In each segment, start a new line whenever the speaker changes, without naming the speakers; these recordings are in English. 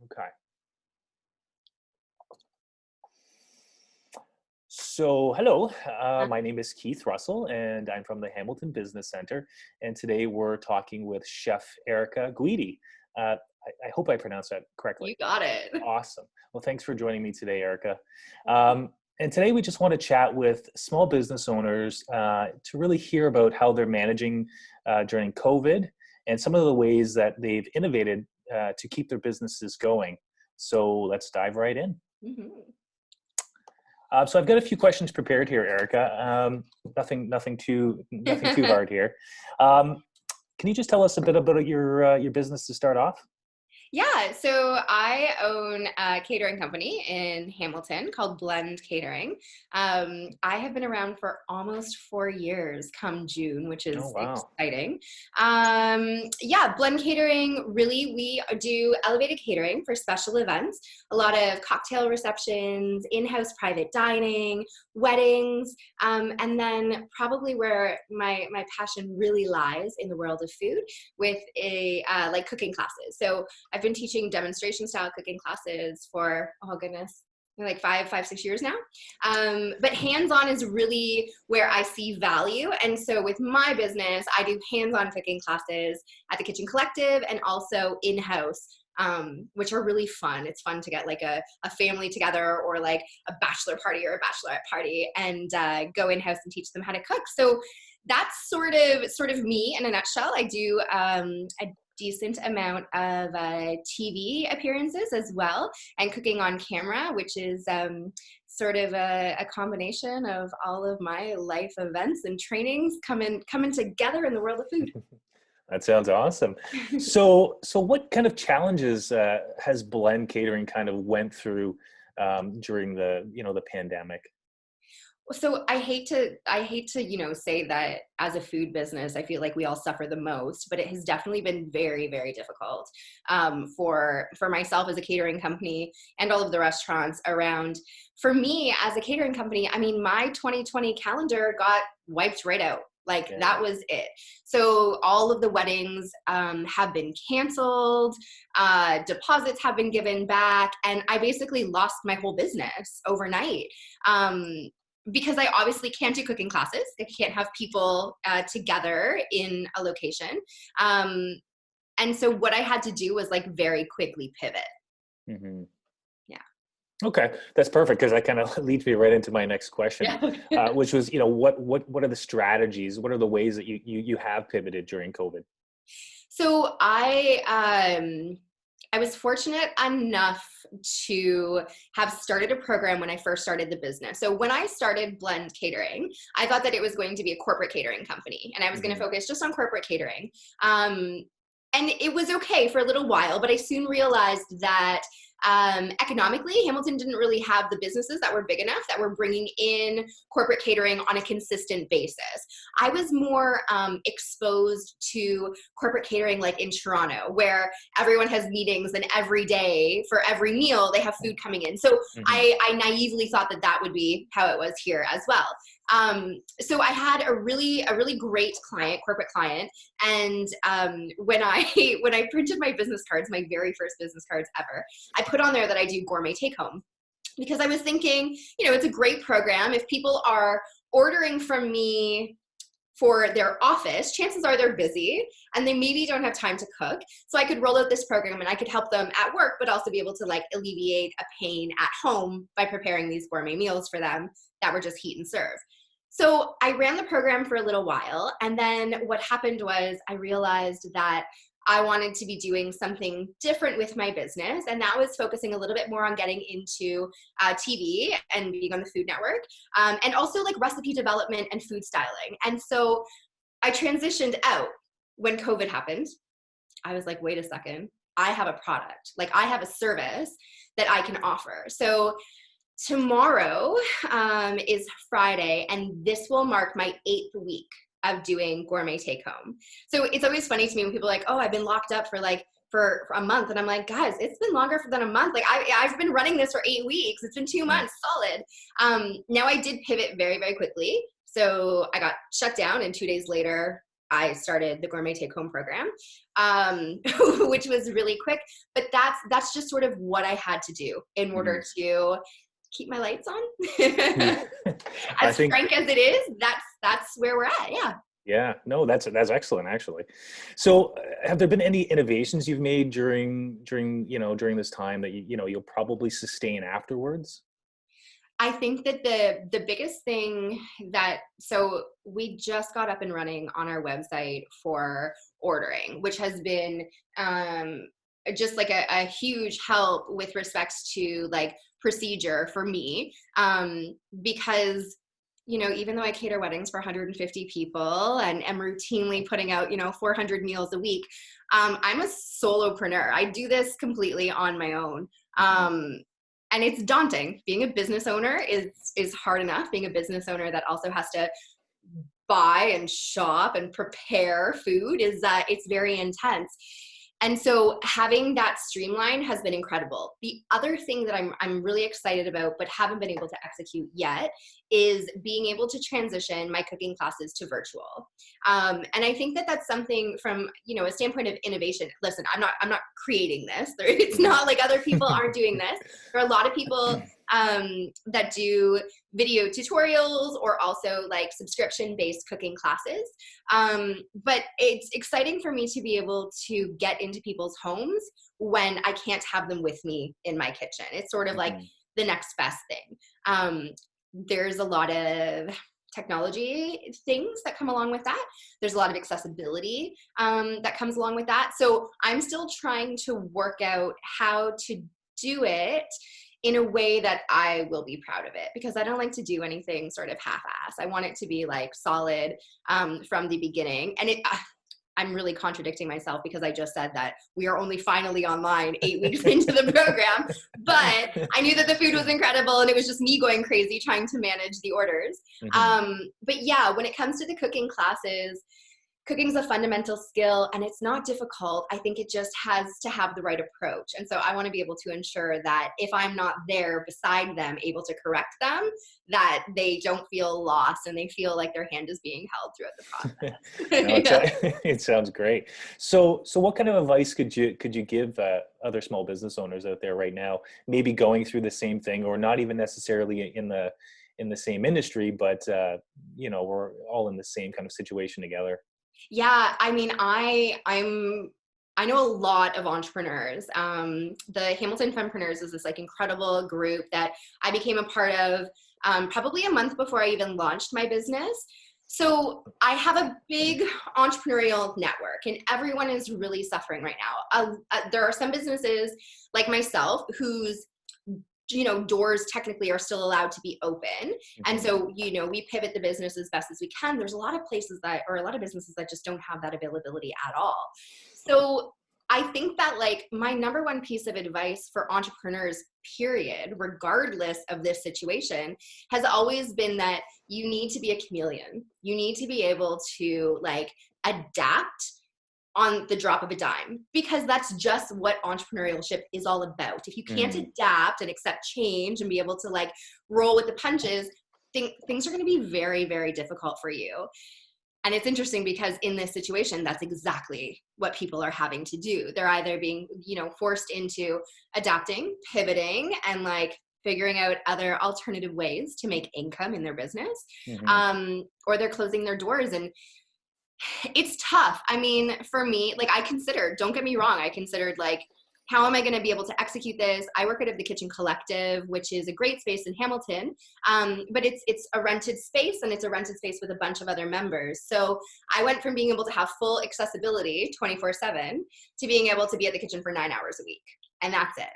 Okay. So, hello, my name is Keith Russell, and I'm from the Hamilton Business Center. And today we're talking with Chef Erica Guidi. I hope I pronounced that
You
correctly.
got it.
Awesome. Well, thanks for joining me today, Erica. And today we just want to chat with small business owners to really hear about how they're managing during COVID and some of the ways that they've innovated to keep their businesses going. So let's dive right in.
Mhm.
So I've got a few questions prepared here, Erica. Nothing too hard here. Um, can you just tell us a bit about your business to start off?
Yeah, so I own a catering company in Hamilton called Blend Catering. I have been around for almost 4 years come June, which
Oh,
is
wow.
exciting. Yeah, Blend Catering, really, we do elevated catering for special events, a lot of cocktail receptions, in-house private dining, weddings, and then probably where my passion really lies in the world of food with a like cooking classes. So I've been teaching demonstration style cooking classes for, oh goodness, like 6 years now. But hands-on is really where I see value. And so with my business, I do hands-on cooking classes at the Kitchen Collective and also in-house, which are really fun. It's fun to get like a family together or like a bachelor party or a bachelorette party and go in-house and teach them how to cook. So that's sort of me in a nutshell. I do a decent amount of TV appearances as well, and cooking on camera, which is sort of a combination of all of my life events and trainings coming together in the world of food.
That sounds awesome. So what kind of challenges has Blend Catering kind of went through during the pandemic?
So I hate to say that as a food business I feel like we all suffer the most, but it has definitely been very, very difficult for myself as a catering company and all of the restaurants around. For me as a catering company, I mean, my 2020 calendar got wiped right out. Like
Yeah.
that was it. So all of the weddings have been canceled, deposits have been given back, and I basically lost my whole business overnight. Um, because I obviously can't do cooking classes. I can't have people together in a location. Um, and so what I had to do was like very quickly pivot.
Hmm.
Yeah.
Okay, that's perfect because that kind of leads me right into my next question,
Yeah.
which was, what are the strategies? What are the ways that you have pivoted during COVID?
So I was fortunate enough to have started a program when I first started the business. So when I started Blend Catering, I thought that it was going to be a corporate catering company and I was going to
Hmm.
focus just on corporate catering. Um, and it was okay for a little while, but I soon realized that economically, Hamilton didn't really have the businesses that were big enough that were bringing in corporate catering on a consistent basis. I was more exposed to corporate catering like in Toronto, where everyone has meetings and every day for every meal they have food coming in. So
Hmm.
I naively thought that that would be how it was here as well. So I had a really great client, corporate client, and when I when I printed my business cards, my very first business cards ever, I put on there that I do gourmet take home because I was thinking, it's a great program. If people are ordering from me for their office, chances are they're busy and they maybe don't have time to cook. So I could roll out this program and I could help them at work, but also be able to like alleviate a pain at home by preparing these gourmet meals for them that were just heat and serve. So I ran the program for a little while. And then what happened was I realized that I wanted to be doing something different with my business. And that was focusing a little bit more on getting into TV and being on the Food Network, and also like recipe development and food styling. And so I transitioned out when COVID happened. I was like, wait a second, I have a product, like I have a service that I can offer. So tomorrow is Friday, and this will mark my 8th week of doing gourmet take home. So it's always funny to me when people are like, oh, I've been locked up for a month. And I'm like, guys, it's been longer than a month. Like I've been running this for 8 weeks. It's been 2 months solid. Now I did pivot very, very quickly. So I got shut down and 2 days later, I started the Gourmet Take Home program, which was really quick. But that's just sort of what I had to do in order to keep my lights on.
Yeah. I
As
think,
frank as it is, that's where we're at. Yeah.
yeah, no, that's excellent, actually. So, have there been any innovations you've made during this time that you'll probably sustain afterwards?
I think that the biggest thing so we just got up and running on our website for ordering, which has been just like a huge help with respects to like procedure for me, because even though I cater weddings for 150 people and am routinely putting out 400 meals a week, I'm a solopreneur. I do this completely on my own. And it's daunting. Being a business owner is hard enough. Being a business owner that also has to buy and shop and prepare food it's very intense. And so having that streamline has been incredible. The other thing that I'm really excited about, but haven't been able to execute yet, is being able to transition my cooking classes to virtual. And I think that that's something from, a standpoint of innovation. Listen, I'm not creating this. It's not like other people aren't doing this. There are a lot of people that do video tutorials or also like subscription-based cooking classes. But it's exciting for me to be able to get into people's homes when I can't have them with me in my kitchen. It's sort of like the next best thing. There's a lot of technology things that come along with that. There's a lot of accessibility that comes along with that. So I'm still trying to work out how to do it in a way that I will be proud of it, because I don't like to do anything sort of half-ass. I want it to be like solid from the beginning. And I'm really contradicting myself because I just said that we are only finally online 8 weeks into the program, but I knew that the food was incredible and it was just me going crazy trying to manage the orders. But yeah, when it comes to the cooking classes, cooking's a fundamental skill and it's not difficult. I think it just has to have the right approach. And so I want to be able to ensure that if I'm not there beside them, able to correct them, that they don't feel lost and they feel like their hand is being held throughout the process.
No, it sounds great. So what kind of advice could you give other small business owners out there right now, maybe going through the same thing, or not even necessarily in the same industry, but we're all in the same kind of situation together?
Yeah, I mean, I know a lot of entrepreneurs. The Hamilton Fempreneurs is this like incredible group that I became a part of probably a month before I even launched my business. So I have a big entrepreneurial network and everyone is really suffering right now. There are some businesses like myself whose doors technically are still allowed to be open. And so, we pivot the business as best as we can. There's a lot of businesses that just don't have that availability at all. So I think that like my number one piece of advice for entrepreneurs, period, regardless of this situation, has always been that you need to be a chameleon. You need to be able to like adapt on the drop of a dime, because that's just what entrepreneurship is all about. If you can't adapt and accept change and be able to like roll with the punches, things are going to be very, very difficult for you. And it's interesting because in this situation, that's exactly what people are having to do. They're either being, forced into adapting, pivoting, and like figuring out other alternative ways to make income in their business, or they're closing their doors. And it's tough. I mean, for me, like don't get me wrong, I considered like, how am I going to be able to execute this? I work out of the Kitchen Collective, which is a great space in Hamilton, but it's a rented space, and it's a rented space with a bunch of other members. So I went from being able to have full accessibility 24/7 to being able to be at the kitchen for 9 hours a week, and that's it.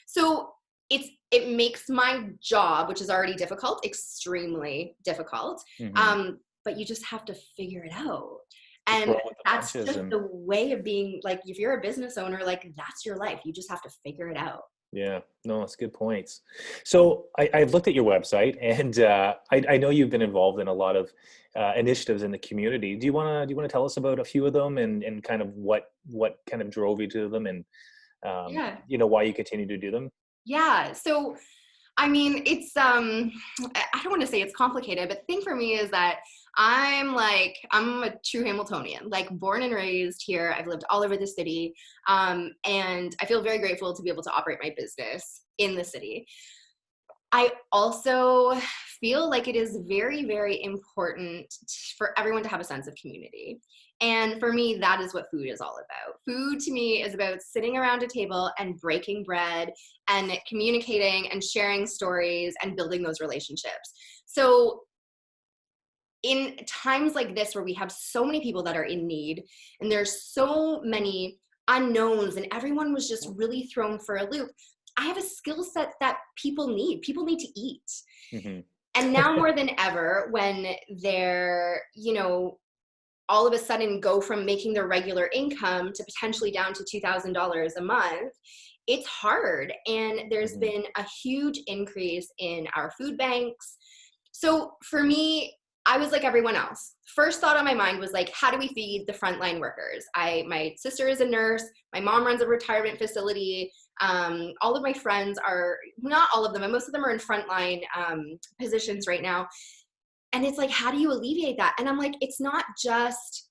So it makes my job, which is already difficult, extremely difficult. But you just have to figure it out. And that's just the way of being, like, if you're a business owner, like that's your life. You just have to figure it out.
Yeah, no, that's good points. So I've looked at your website, and I know you've been involved in a lot of initiatives in the community. Do you want to tell us about a few of them and kind of what kind of drove you to them, and why you continue to do them?
Yeah. So I mean, it's I don't want to say it's complicated, but the thing for me is that I'm a true Hamiltonian, like born and raised here. I've lived all over the city. And I feel very grateful to be able to operate my business in the city. I also feel like it is very, very important for everyone to have a sense of community. And for me, that is what food is all about. Food to me is about sitting around a table and breaking bread and communicating and sharing stories and building those relationships. So in times like this where we have so many people that are in need and there's so many unknowns and everyone was just really thrown for a loop, I have a skill set that people need. People need to eat.
Mm-hmm.
And now more than ever, when they're, all of a sudden go from making their regular income to potentially down to $2,000 a month, it's hard. And there's been a huge increase in our food banks. So for me, I was like everyone else. First thought on my mind was like, how do we feed the frontline workers? My sister is a nurse. My mom runs a retirement facility. All of my friends are, not all of them, but most of them are in frontline positions right now. And it's like, how do you alleviate that? And I'm like, it's not just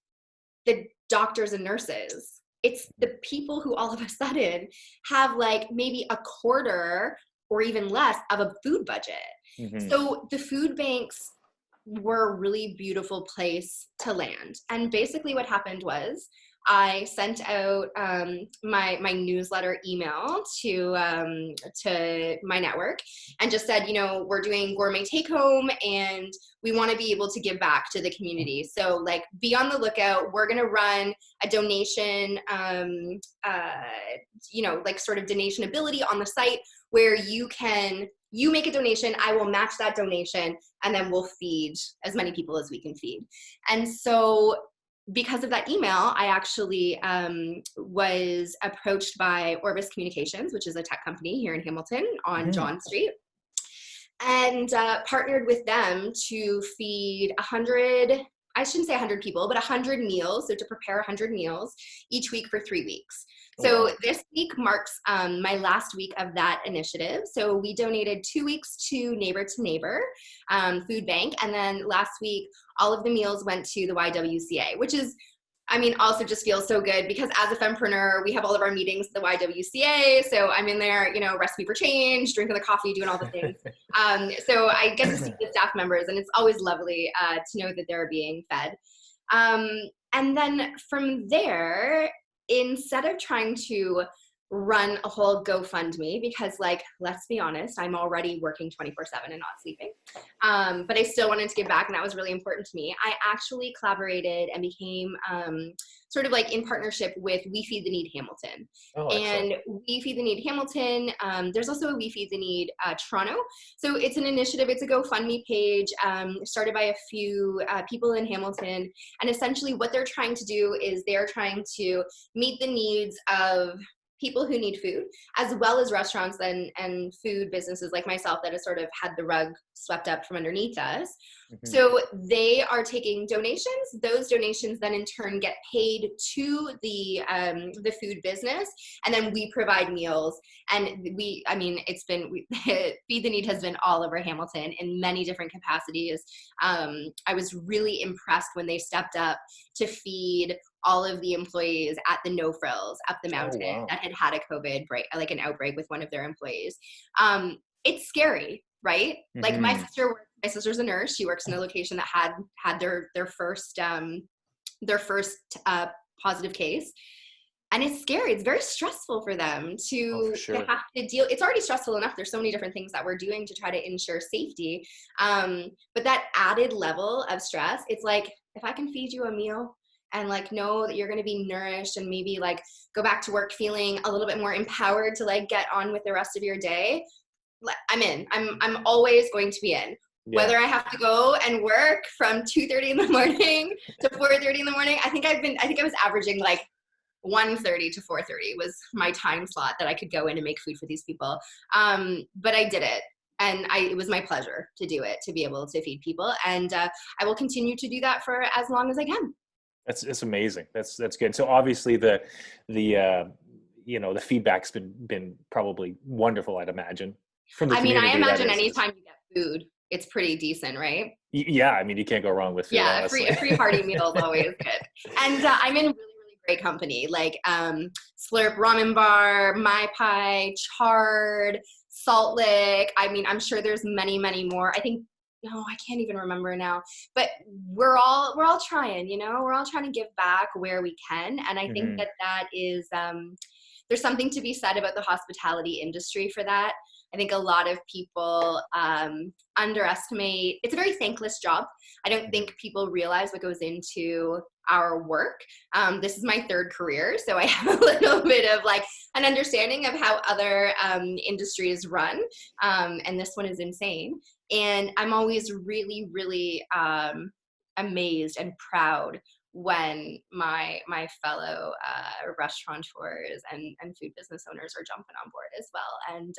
the doctors and nurses. It's the people who all of a sudden have like maybe a quarter or even less of a food budget.
Mm-hmm.
So the food banks were a really beautiful place to land. And basically what happened was I sent out my newsletter email to my network and just said, we're doing gourmet take home and we want to be able to give back to the community. So like, be on the lookout. We're going to run a donation, like sort of donation ability on the site where you make a donation, I will match that donation, and then we'll feed as many people as we can feed. And so because of that email, I actually was approached by Orbis Communications, which is a tech company here in Hamilton on John Street, and partnered with them to feed 100, I shouldn't say 100 people, but 100 meals. So to prepare 100 meals each week for 3 weeks. So this week marks my last week of that initiative. So we donated 2 weeks to Neighbor Food Bank. And then last week, all of the meals went to the YWCA, which is, also just feels so good because as a fempreneur, we have all of our meetings at the YWCA. So I'm in there, recipe for change, drinking the coffee, doing all the things. So I get to see the staff members and it's always lovely to know that they're being fed. And then from there, instead of trying to run a whole GoFundMe, because let's be honest, I'm already working 24/7 and not sleeping. But I still wanted to give back and that was really important to me. I actually collaborated and became sort of like in partnership with We Feed the Need Hamilton. And We Feed the Need Hamilton, there's also a We Feed the Need Toronto. So it's an initiative, it's a GoFundMe page started by a few people in Hamilton. And essentially what they're trying to do is they're trying to meet the needs of people who need food, as well as restaurants and food businesses like myself that have sort of had the rug swept up from underneath us. So they are taking donations. Those donations then in turn get paid to the food business, and then we provide meals. And Feed the Need has been all over Hamilton in many different capacities. I was really impressed when they stepped up to feed all of the employees at the No Frills up the mountain that had a COVID break, like an outbreak with one of their employees. It's scary, right? Like my sister's a nurse. She works in a location that had their first positive case. And it's scary. It's very stressful for them to have to deal. It's already stressful enough. There's so many different things that we're doing to try to ensure safety. But that added level of stress, it's like, if I can feed you a meal and know that you're going to be nourished and maybe go back to work feeling a little bit more empowered to get on with the rest of your day, I'm in. I'm always going to be in. Yeah. Whether I have to go and work from 2:30 in the morning to 4:30 in the morning, I think I was averaging 1:30 to 4:30 was my time slot that I could go in and make food for these people. But I did it. And it was my pleasure to do it, to be able to feed people. And I will continue to do that for as long as I can.
It's amazing. That's good. So obviously the feedback's been probably wonderful, I'd imagine. From the community,
I imagine anytime you get food it's pretty decent, right?
Yeah, I mean, you can't go wrong with food,
Yeah,
honestly.
a free hearty meal is always good. And I'm in really, really great company, like Slurp Ramen Bar, Mai Pai, Chard, Salt Lick. I mean, I'm sure there's many, many more. I think, no, I can't even remember now. But we're all trying, we're all trying to give back where we can. And I think
Hmm.
that is there's something to be said about the hospitality industry for that. I think a lot of people underestimate. It's a very thankless job. I don't
Hmm.
think people realize what goes into our work. This is my third career, so I have a little bit of like an understanding of how other industries run, and this one is insane. And I'm always really, really amazed and proud when my fellow restaurateurs and food business owners are jumping on board as well. And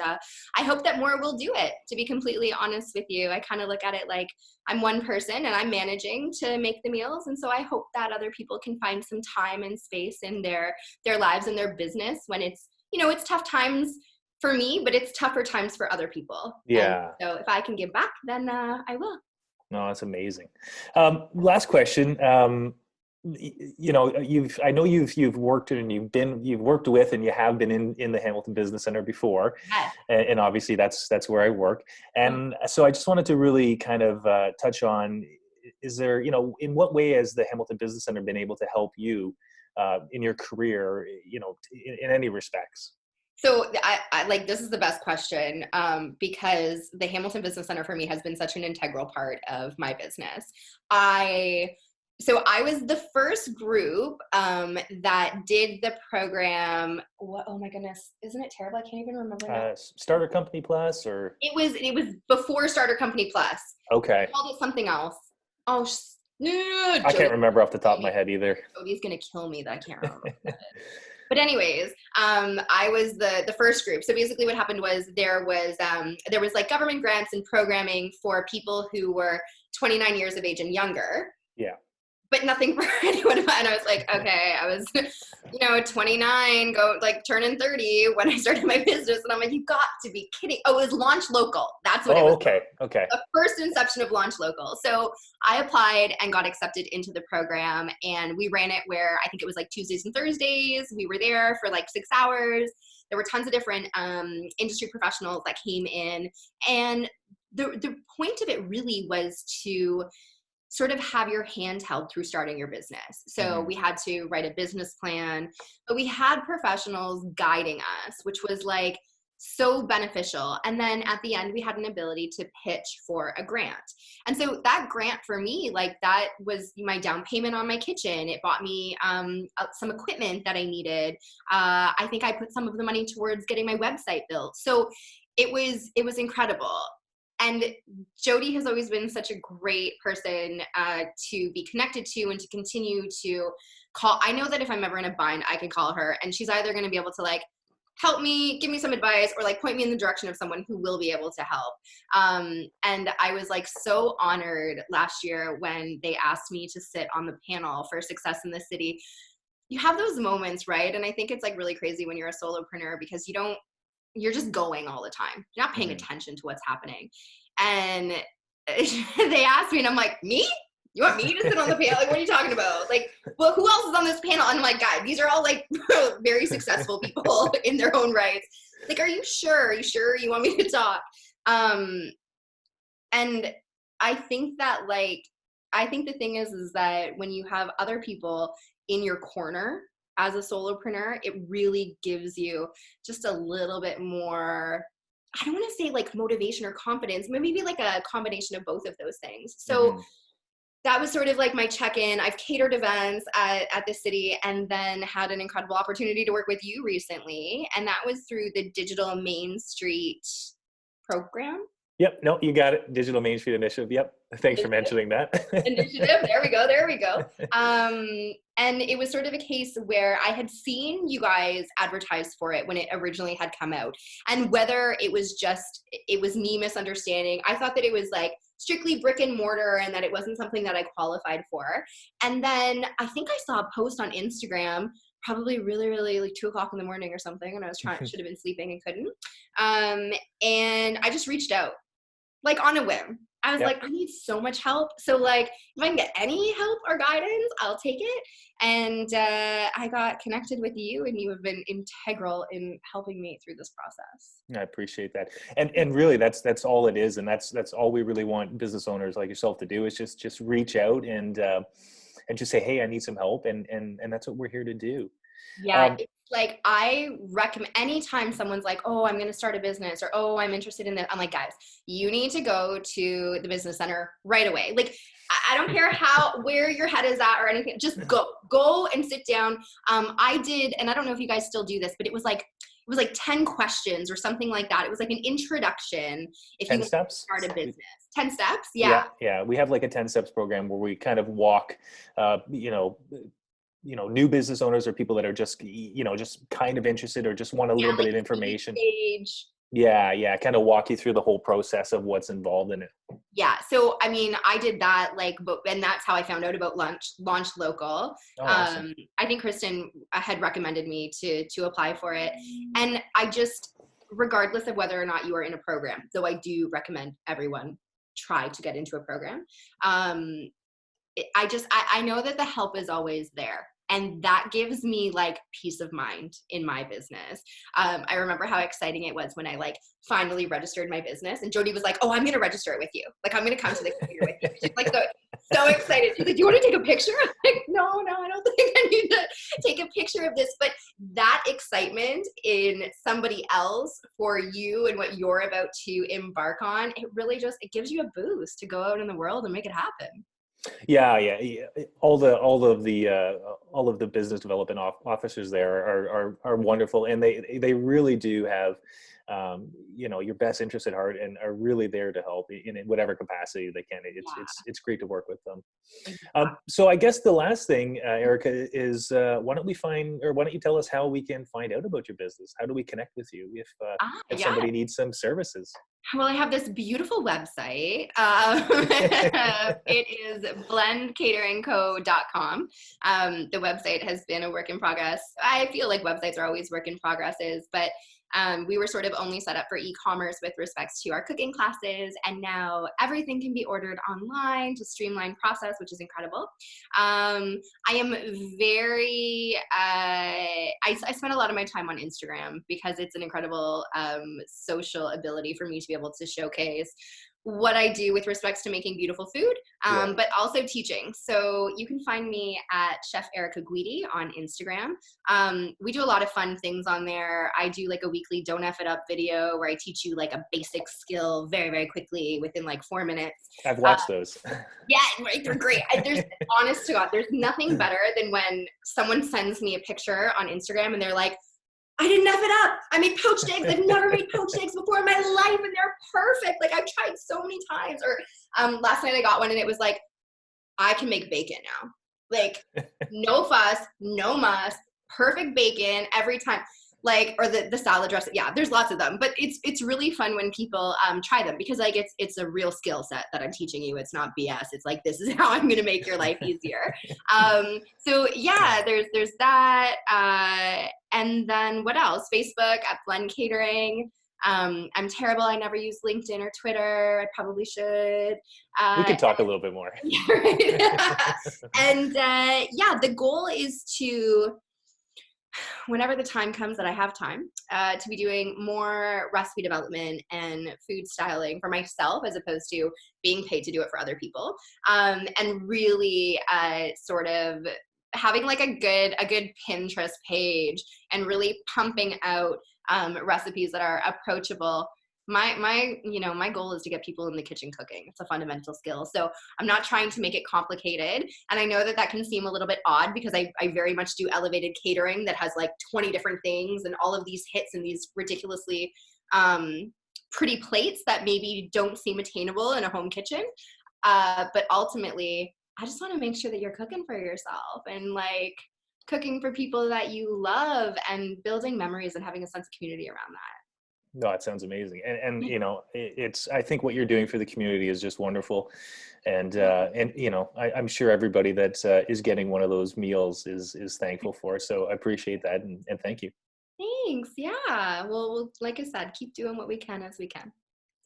I hope that more will do it, to be completely honest with you. I kind of look at it like I'm one person and I'm managing to make the meals. And so I hope that other people can find some time and space in their lives and their business when it's, it's tough times for me, but it's tougher times for other people. And
Yeah.
so if I can give back, then I will.
No, that's amazing. Last question. I know you've worked and you've worked with, and you have been in the Hamilton Business Center before,
Yes.
and obviously that's where I work. And so I just wanted to really kind of touch on, is there, in what way has the Hamilton Business Center been able to help you in your career, in any respects?
So I like, this is the best question, because the Hamilton Business Center for me has been such an integral part of my business. So I was the first group that did the program. Oh my goodness, isn't it terrible? I can't even remember now.
Starter Company Plus, or
It was before Starter Company Plus.
okay,
They called it something else. Oh, no,
I can't remember off the top of my
Jody,
head either.
Jody's gonna kill me that I can't remember. But anyways, I was the first group. So basically what happened was there was like government grants and programming for people who were 29 years of age and younger,
Yeah.
but nothing for anyone. And I was like, okay, I was, 29, turning 30 when I started my business. And I'm like, you got to be kidding. Oh, it was Launch Local. That's what it
Oh,
was.
okay. Okay.
The first inception of Launch Local. So I applied and got accepted into the program, and we ran it where I think it was like Tuesdays and Thursdays. We were there for like 6 hours. There were tons of different industry professionals that came in, and the point of it really was to sort of have your hand held through starting your business. So
Hmm.
we had to write a business plan, but we had professionals guiding us, which was like so beneficial. And then at the end, we had an ability to pitch for a grant. And so that grant for me, like that was my down payment on my kitchen. It bought me some equipment that I needed. I think I put some of the money towards getting my website built. So it was incredible. And Jody has always been such a great person to be connected to and to continue to call. I know that if I'm ever in a bind, I can call her, and she's either going to be able to like help me, give me some advice, or like point me in the direction of someone who will be able to help. And I was like so honored last year when they asked me to sit on the panel for Success in the City. You have those moments, right? And I think it's like really crazy when you're a solopreneur because you're just going all the time. You're not paying
Hmm.
attention to what's happening. And they asked me, and I'm like, me? You want me to sit on the panel? Like, what are you talking about? Like, well, who else is on this panel? And I'm like, guys, these are all like very successful people in their own rights. Like, are you sure? Are you sure you want me to talk? And I think that I think the thing is that when you have other people in your corner as a solopreneur, it really gives you just a little bit more, I don't want to say like motivation or confidence, but maybe like a combination of both of those things. So
Hmm.
that was sort of like my check-in. I've catered events at the city, and then had an incredible opportunity to work with you recently. And that was through the Digital Main Street program.
Yep. No, you got it. Digital Main Street Initiative. Yep. Thanks for mentioning that.
Initiative. There we go. And it was sort of a case where I had seen you guys advertise for it when it originally had come out. And whether it was me misunderstanding, I thought that it was like strictly brick and mortar and that it wasn't something that I qualified for. And then I think I saw a post on Instagram, probably really, really like 2:00 in the morning or something. And I should have been sleeping and couldn't. And I just reached out. like on a whim. I was
Yep.
like, I need so much help. So like, if I can get any help or guidance, I'll take it. And I got connected with you, and you have been integral in helping me through this process.
I appreciate that. And really that's all it is. And that's all we really want business owners like yourself to do, is just reach out and just say, hey, I need some help. And that's what we're here to do.
Yeah,
Um,
it's like I recommend anytime someone's like, oh, I'm going to start a business, or oh, I'm interested in this. I'm like, guys, you need to go to the business center right away. Like, I don't care where your head is at or anything. Just go and sit down. I did, and I don't know if you guys still do this, but it was like 10 questions or something like that. It was like an introduction. If
10
you want to
steps.
start a business, 10 steps.
Yeah.
Yeah.
Yeah. We have like a 10 steps program where we kind of walk, new business owners or people that are just, just kind of interested or just want a
Yeah.
little bit
Like
of information.
stage.
Yeah. Yeah. Kind of walk you through the whole process of what's involved in it.
Yeah. So, I mean, I did that and that's how I found out about Launch Local.
Oh, awesome.
I think Kristen had recommended me to apply for it. And I just, regardless of whether or not you are in a program, though I do recommend everyone try to get into a program. I know that the help is always there. And that gives me like peace of mind in my business. I remember how exciting it was when I like finally registered my business, and Jody was like, "Oh, I'm going to register it with you. Like, I'm going to come to the computer with you." She's like so excited. She's like, "Do you want to take a picture?" I'm like, no, I don't think I need to take a picture of this. But that excitement in somebody else for you and what you're about to embark on, it gives you a boost to go out in the world and make it happen.
Yeah. All of the business development officers there are wonderful, and they really do have, your best interest at heart, and are really there to help in whatever capacity they can. It's great to work with them.
Yeah.
So I guess the last thing, Erica, is why don't you tell us how we can find out about your business? How do we connect with you if
Yeah.
somebody needs some services?
Well, I have this beautiful website. It is blendcateringco.com. The website has been a work in progress. I feel like websites are always work in progresses, but we were sort of only set up for e-commerce with respects to our cooking classes, and now everything can be ordered online to streamline process, which is incredible. I am I spend a lot of my time on Instagram because it's an incredible social ability for me to be able to showcase what I do with respects to making beautiful food,
Yeah.
but also teaching. So you can find me at Chef Erica Guidi on Instagram. We do a lot of fun things on there. I do like a weekly Don't F It Up video where I teach you like a basic skill very, very quickly within like 4 minutes.
I've watched those.
Yeah, right, they're great. There's honest to God, there's nothing better than when someone sends me a picture on Instagram and they're like, I didn't F it up. I made poached eggs. I've never made poached eggs before in my life, and they're perfect. Like, I've tried so many times. Or last night I got one and it was like, I can make bacon now. Like, no fuss, no muss, perfect bacon every time. Like, or the salad dressing. Yeah, there's lots of them, but it's really fun when people try them, because like it's a real skill set that I'm teaching you. It's not BS. It's like, this is how I'm going to make your life easier. So yeah, there's that. And then what else? Facebook at Blend Catering. I'm terrible. I never use LinkedIn or Twitter. I probably should.
We could talk a little bit more.
Yeah, right. And yeah, the goal is to, whenever the time comes that I have time, to be doing more recipe development and food styling for myself, as opposed to being paid to do it for other people. And really sort of having like a good Pinterest page and really pumping out recipes that are approachable. My goal is to get people in the kitchen cooking. It's a fundamental skill. So I'm not trying to make it complicated. And I know that can seem a little bit odd, because I very much do elevated catering that has like 20 different things and all of these hits and these ridiculously pretty plates that maybe don't seem attainable in a home kitchen. But ultimately, I just want to make sure that you're cooking for yourself and like cooking for people that you love, and building memories and having a sense of community around that.
No, it sounds amazing. And I think what you're doing for the community is just wonderful. And I'm sure everybody that is getting one of those meals is thankful for. So I appreciate that. And thank you.
Thanks. Yeah. Well, like I said, keep doing what we can as we can.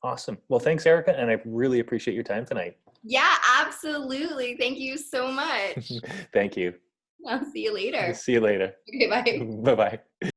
Awesome. Well, thanks, Erica, and I really appreciate your time tonight.
Yeah, absolutely. Thank you so much.
Thank you.
I'll see you later.
See you later.
Okay, bye.
Bye-bye.